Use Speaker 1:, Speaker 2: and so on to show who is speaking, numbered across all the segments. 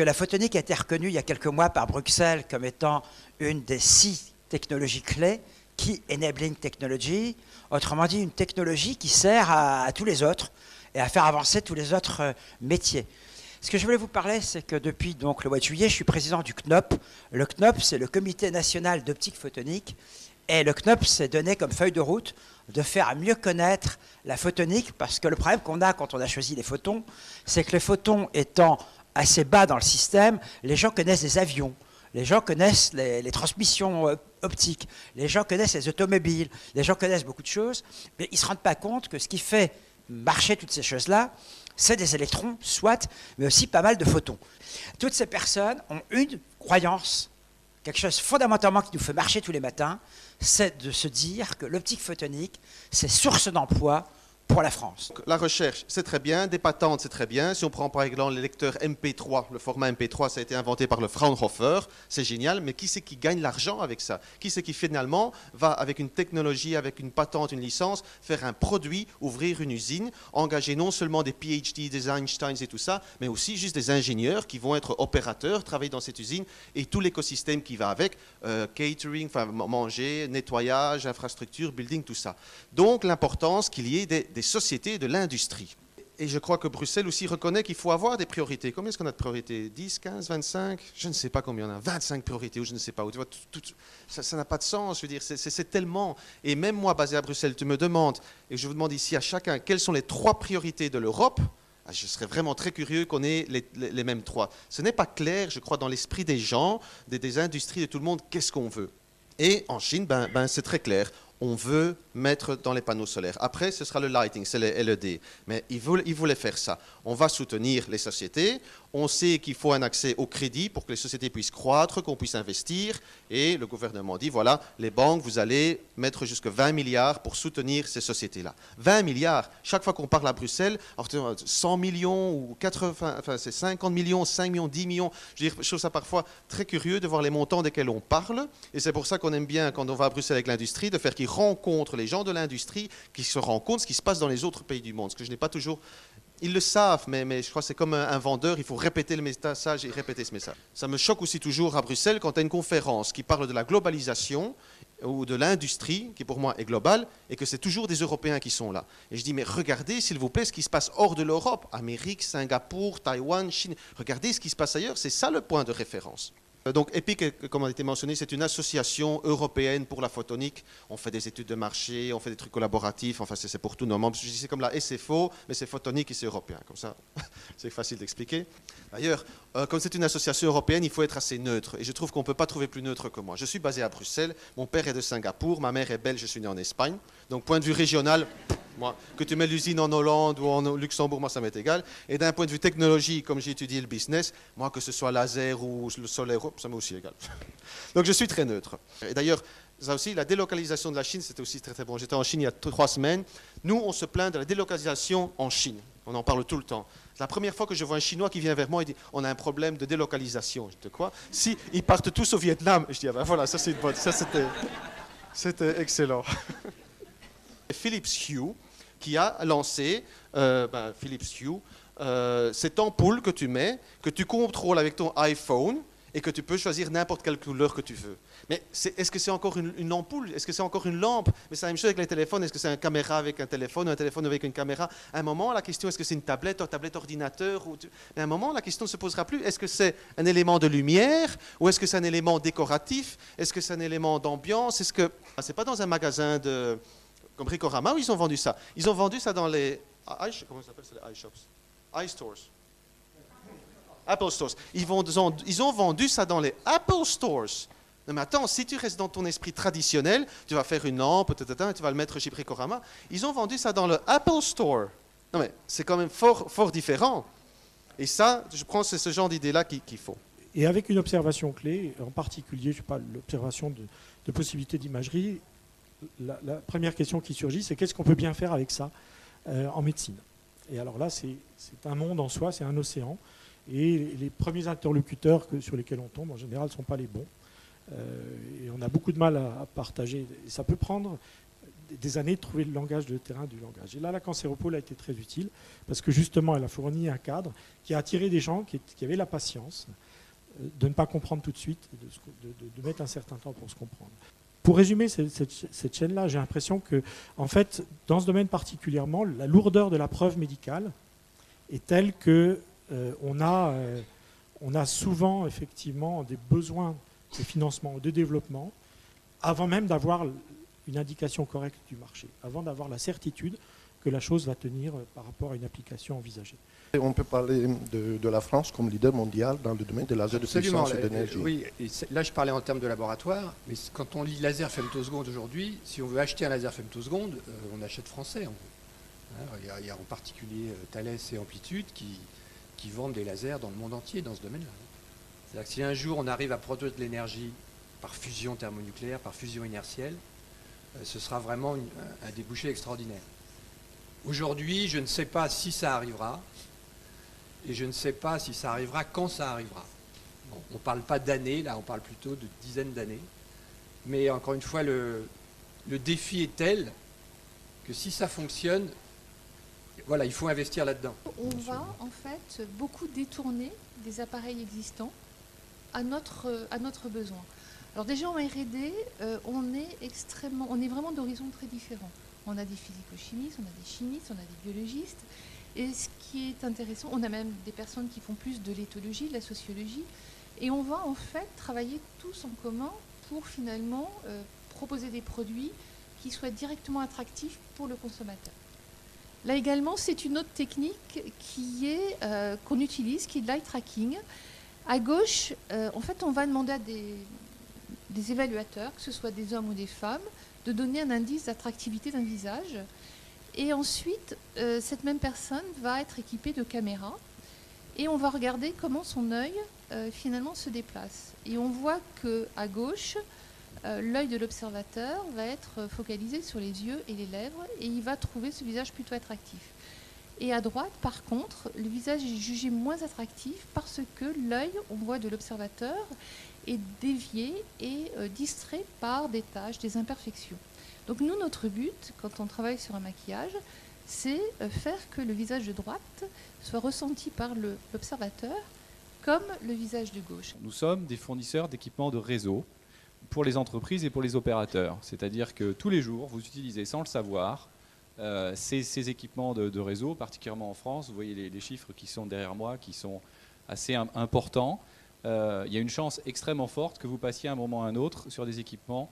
Speaker 1: que la photonique a été reconnue il y a quelques mois par Bruxelles comme étant une des 6 technologies clés, Key Enabling Technology, autrement dit une technologie qui sert à tous les autres et à faire avancer tous les autres métiers. Ce que je voulais vous parler, c'est que depuis donc, le mois de juillet, je suis président du CNOP. Le CNOP, c'est le Comité national d'optique photonique. Et le CNOP s'est donné comme feuille de route de faire mieux connaître la photonique, parce que le problème qu'on a quand on a choisi les photons, c'est que les photons étant assez bas dans le système, les gens connaissent les avions, les gens connaissent les transmissions optiques, les gens connaissent les automobiles, les gens connaissent beaucoup de choses, mais ils ne se rendent pas compte que ce qui fait marcher toutes ces choses-là, c'est des électrons, soit, mais aussi pas mal de photons. Toutes ces personnes ont une croyance, quelque chose fondamentalement qui nous fait marcher tous les matins, c'est de se dire que l'optique photonique, c'est source d'emploi pour la France.
Speaker 2: La recherche, c'est très bien, des patentes, c'est très bien. Si on prend par exemple les lecteurs MP3, le format MP3, ça a été inventé par le Fraunhofer, c'est génial, mais qui c'est qui gagne l'argent avec ça? Qui c'est qui finalement va, avec une technologie, avec une patente, une licence, faire un produit, ouvrir une usine, engager non seulement des PhD, des Einsteins et tout ça, mais aussi juste des ingénieurs qui vont être opérateurs, travailler dans cette usine, et tout l'écosystème qui va avec, catering, enfin manger, nettoyage, infrastructure, building, tout ça. Donc l'importance qu'il y ait des sociétés de l'industrie. Et je crois que Bruxelles aussi reconnaît qu'il faut avoir des priorités. Combien est-ce qu'on a de priorités? 10, 15, 25? Je ne sais pas combien on a. 25 priorités ou je ne sais pas où. Tu vois, ça n'a pas de sens. Je veux dire, c'est tellement... Et même moi, basé à Bruxelles, tu me demandes, et je vous demande ici à chacun, quelles sont les 3 priorités de l'Europe? Je serais vraiment très curieux qu'on ait les mêmes 3. Ce n'est pas clair, je crois, dans l'esprit des gens, des industries, de tout le monde, qu'est-ce qu'on veut. Et en Chine, c'est très clair. On veut mettre dans les panneaux solaires. Après, ce sera le lighting, c'est les LED. Mais ils voulaient faire ça. On va soutenir les sociétés. On sait qu'il faut un accès au crédit pour que les sociétés puissent croître, qu'on puisse investir. Et le gouvernement dit, voilà, les banques, vous allez mettre jusqu'à 20 milliards pour soutenir ces sociétés-là. 20 milliards. Chaque fois qu'on parle à Bruxelles, alors 100 millions ou 80, enfin c'est 50 millions, 5 millions, 10 millions. Je trouve ça parfois très curieux de voir les montants desquels on parle. Et c'est pour ça qu'on aime bien, quand on va à Bruxelles avec l'industrie, de faire qu'ils rencontrent les gens de l'industrie, qui se rendent compte de ce qui se passe dans les autres pays du monde. Ce que je n'ai pas toujours... Ils le savent, mais je crois que c'est comme un vendeur, il faut répéter le message et répéter ce message. Ça me choque aussi toujours à Bruxelles quand tu as une conférence qui parle de la globalisation ou de l'industrie, qui pour moi est globale, et que c'est toujours des Européens qui sont là. Et je dis, mais regardez s'il vous plaît ce qui se passe hors de l'Europe, Amérique, Singapour, Taïwan, Chine, regardez ce qui se passe ailleurs, c'est ça le point de référence. Donc EPIC, comme a été mentionné, c'est une association européenne pour la photonique. On fait des études de marché, on fait des trucs collaboratifs, enfin c'est pour tous nos membres. Je dis c'est comme la SFO, mais c'est photonique et c'est européen. Comme ça, c'est facile d'expliquer. D'ailleurs, comme c'est une association européenne, il faut être assez neutre. Et je trouve qu'on ne peut pas trouver plus neutre que moi. Je suis basé à Bruxelles, mon père est de Singapour, ma mère est belge, je suis né en Espagne. Donc point de vue régional... Moi, que tu mets l'usine en Hollande ou en Luxembourg, moi ça m'est égal. Et d'un point de vue technologie, comme j'ai étudié le business, moi que ce soit laser ou le solaire, ça m'est aussi égal. Donc je suis très neutre. Et d'ailleurs, ça aussi, la délocalisation de la Chine, c'était aussi très très bon. J'étais en Chine il y a 3 semaines. Nous, on se plaint de la délocalisation en Chine. On en parle tout le temps. C'est la première fois que je vois un Chinois qui vient vers moi et dit « On a un problème de délocalisation. » Je dis « Quoi ?» Si, ils partent tous au Vietnam. Je dis « Ah ben voilà, ça c'est une bonne... » Ça c'était excellent. Philips Hue qui a lancé Philips Hue, cette ampoule que tu mets, que tu contrôles avec ton iPhone et que tu peux choisir n'importe quelle couleur que tu veux. Mais est-ce que c'est encore une ampoule? Est-ce que c'est encore une lampe? Mais c'est la même chose avec les téléphones. Est-ce que c'est une caméra avec un téléphone ou un téléphone avec une caméra? À un moment, la question, est-ce que c'est une tablette ordinateur Mais à un moment, la question ne se posera plus. Est-ce que c'est un élément de lumière ou est-ce que c'est un élément décoratif? Est-ce que c'est un élément d'ambiance? Est-ce que... c'est pas dans un magasin de... comme Bricorama où ils ont vendu ça. Ils ont vendu ça dans les... comment ça s'appelle? C'est les iShops. iStores. Apple Stores. Ils ont vendu ça dans les Apple Stores. Non mais attends, si tu restes dans ton esprit traditionnel, tu vas faire une lampe, et tu vas le mettre chez Bricorama. Ils ont vendu ça dans le Apple Store. Non mais c'est quand même fort différent. Et ça, je pense que c'est ce genre d'idée-là qu'il faut.
Speaker 3: Et avec une observation clé, en particulier, je sais pas, l'observation de possibilités d'imagerie, la première question qui surgit, c'est qu'est-ce qu'on peut bien faire avec ça en médecine? Et alors là, c'est un monde en soi, c'est un océan. Et les premiers interlocuteurs sur lesquels on tombe, en général, ne sont pas les bons. Et on a beaucoup de mal à partager. Et ça peut prendre des années de trouver le langage de terrain du langage. Et là, la Cancéropole a été très utile parce que justement, elle a fourni un cadre qui a attiré des gens qui avaient la patience de ne pas comprendre tout de suite, de mettre un certain temps pour se comprendre. Pour résumer cette chaîne-là, j'ai l'impression que, en fait, dans ce domaine particulièrement, la lourdeur de la preuve médicale est telle que on a souvent effectivement des besoins de financement ou de développement avant même d'avoir une indication correcte du marché, avant d'avoir la certitude que la chose va tenir par rapport à une application envisagée.
Speaker 4: On peut parler de la France comme leader mondial dans le domaine des lasers de puissance et d'énergie.
Speaker 5: Oui, et là je parlais en termes de laboratoire, mais quand on lit laser femtoseconde aujourd'hui, si on veut acheter un laser femtoseconde, on achète français. Il y a en particulier Thales et Amplitude qui vendent des lasers dans le monde entier dans ce domaine-là. C'est-à-dire que si un jour on arrive à produire de l'énergie par fusion thermonucléaire, par fusion inertielle, ce sera vraiment un débouché extraordinaire. Aujourd'hui, je ne sais pas si ça arrivera, et je ne sais pas si ça arrivera quand ça arrivera. Bon, on ne parle pas d'années, là on parle plutôt de dizaines d'années. Mais encore une fois, le défi est tel que si ça fonctionne, voilà, il faut investir là-dedans.
Speaker 6: On va en fait beaucoup détourner des appareils existants à notre besoin. Alors déjà en R&D, on est vraiment d'horizons très différents. On a des physico-chimistes, on a des chimistes, on a des biologistes. Et ce qui est intéressant, on a même des personnes qui font plus de l'éthologie, de la sociologie. Et on va en fait travailler tous en commun pour finalement proposer des produits qui soient directement attractifs pour le consommateur. Là également, c'est une autre technique qu'on utilise, qui est l'eye tracking. À gauche, en fait, on va demander à des évaluateurs, que ce soit des hommes ou des femmes, de donner un indice d'attractivité d'un visage. Et ensuite, cette même personne va être équipée de caméras et on va regarder comment son œil finalement se déplace. Et on voit qu'à gauche, l'œil de l'observateur va être focalisé sur les yeux et les lèvres et il va trouver ce visage plutôt attractif. Et à droite, par contre, le visage est jugé moins attractif parce que l'œil, on voit de l'observateur, est dévié et distrait par des taches, des imperfections. Donc nous, notre but, quand on travaille sur un maquillage, c'est faire que le visage de droite soit ressenti par l'observateur comme le visage de gauche.
Speaker 7: Nous sommes des fournisseurs d'équipements de réseau pour les entreprises et pour les opérateurs. C'est-à-dire que tous les jours, vous utilisez sans le savoir ces équipements de réseau, particulièrement en France. Vous voyez les chiffres qui sont derrière moi, qui sont assez importants. Il y a une chance extrêmement forte que vous passiez à un moment ou à un autre sur des équipements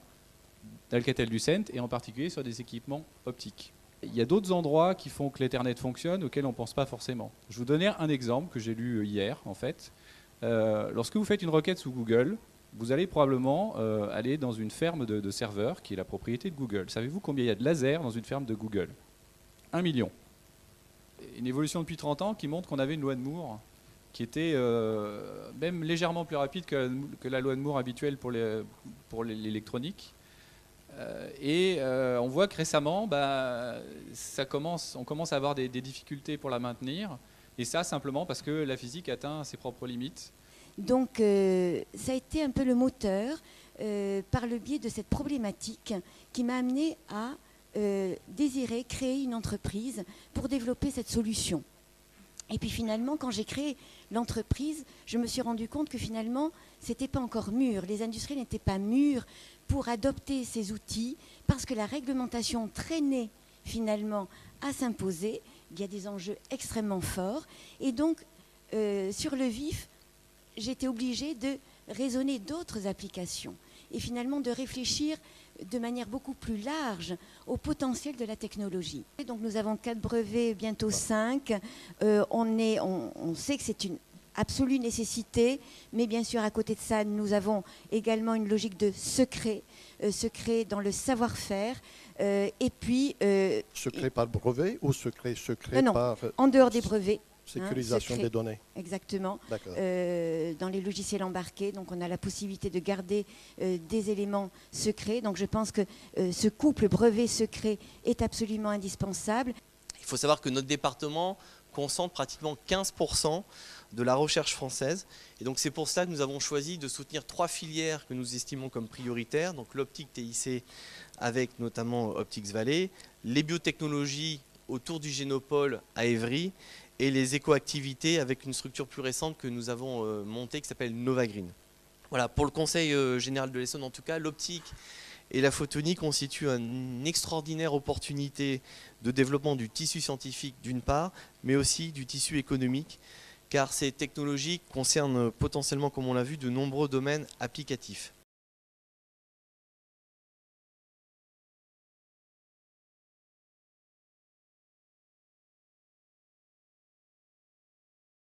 Speaker 7: d'Alcatel-Lucent et en particulier sur des équipements optiques. Il y a d'autres endroits qui font que l'Ethernet fonctionne auxquels on ne pense pas forcément. Je vais vous donner un exemple que j'ai lu hier en fait. Lorsque vous faites une requête sous Google, vous allez probablement aller dans une ferme de serveurs qui est la propriété de Google. Savez-vous combien il y a de lasers dans une ferme de Google ? 1 million. Une évolution depuis 30 ans qui montre qu'on avait une loi de Moore qui était même légèrement plus rapide que la loi de Moore habituelle pour l'électronique. On voit que récemment, on commence à avoir des difficultés pour la maintenir. Et ça, simplement parce que la physique atteint ses propres limites.
Speaker 8: Donc, ça a été un peu le moteur, par le biais de cette problématique, qui m'a amené à désirer créer une entreprise pour développer cette solution. Et puis finalement, quand j'ai créé l'entreprise, je me suis rendu compte que finalement, ce n'était pas encore mûr. Les industries n'étaient pas mûres pour adopter ces outils parce que la réglementation traînait finalement à s'imposer. Il y a des enjeux extrêmement forts. Et donc, sur le vif, j'étais obligée de raisonner d'autres applications et finalement de réfléchir de manière beaucoup plus large au potentiel de la technologie. Et donc nous avons 4 brevets, bientôt 5. On sait que c'est une absolue nécessité, mais bien sûr à côté de ça, nous avons également une logique de secret dans le savoir-faire. Et puis
Speaker 4: secret par brevet ou secret
Speaker 8: non,
Speaker 4: par
Speaker 8: en dehors des brevets.
Speaker 4: Sécurisation des données.
Speaker 8: Exactement. Dans les logiciels embarqués, donc on a la possibilité de garder des éléments secrets. Donc je pense que ce couple brevet-secret est absolument indispensable.
Speaker 9: Il faut savoir que notre département concentre pratiquement 15% de la recherche française. Et donc c'est pour cela que nous avons choisi de soutenir 3 filières que nous estimons comme prioritaires, donc l'optique TIC avec notamment Optics Valley, les biotechnologies autour du Génopole à Évry et les écoactivités avec une structure plus récente que nous avons montée qui s'appelle Novagreen. Voilà, pour le Conseil général de l'Essonne en tout cas, l'optique et la photonie constituent une extraordinaire opportunité de développement du tissu scientifique d'une part, mais aussi du tissu économique, car ces technologies concernent potentiellement, comme on l'a vu, de nombreux domaines applicatifs.